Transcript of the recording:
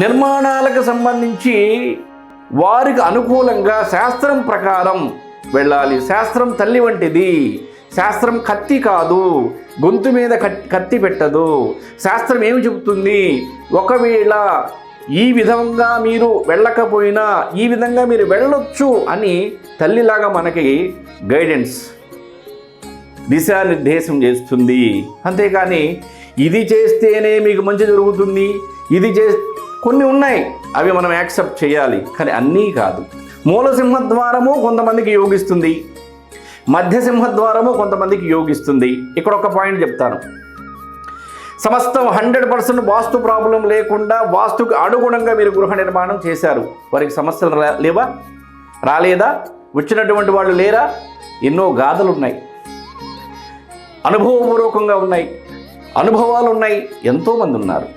నిర్మాణాలకు సంబంధించి వారికి అనుకూలంగా శాస్త్రం ప్రకారం వెళ్ళాలి. శాస్త్రం తల్లి వంటిది. శాస్త్రం కత్తి కాదు, గొంతు మీద కత్తి పెట్టదు. శాస్త్రం ఏమి చెబుతుంది, ఒకవేళ ఈ విధంగా మీరు వెళ్ళకపోయినా ఈ విధంగా మీరు వెళ్ళొచ్చు అని తల్లిలాగా మనకి గైడెన్స్, దిశానిర్దేశం చేస్తుంది. అంతేకాని ఇది చేస్తేనే మీకు మంచి జరుగుతుంది, ఇది కొన్ని ఉన్నాయి, అవి మనం యాక్సెప్ట్ చేయాలి, కానీ అన్నీ కాదు. మూల సింహద్వారము కొంతమందికి యోగిస్తుంది, మధ్య సింహద్వారము కొంతమందికి యోగిస్తుంది. ఇక్కడ ఒక పాయింట్ చెప్తాను. సమస్తం 100% వాస్తు ప్రాబ్లం లేకుండా వాస్తుకు అనుగుణంగా మీరు గృహ నిర్మాణం చేశారు, వారికి సమస్యలు లేవా, రాలేదా, వచ్చినటువంటి వాళ్ళు లేరా? ఎన్నో గాథలు ఉన్నాయి, అనుభవపూర్వకంగా ఉన్నాయి, అనుభవాలు ఉన్నాయి, ఎంతోమంది ఉన్నారు.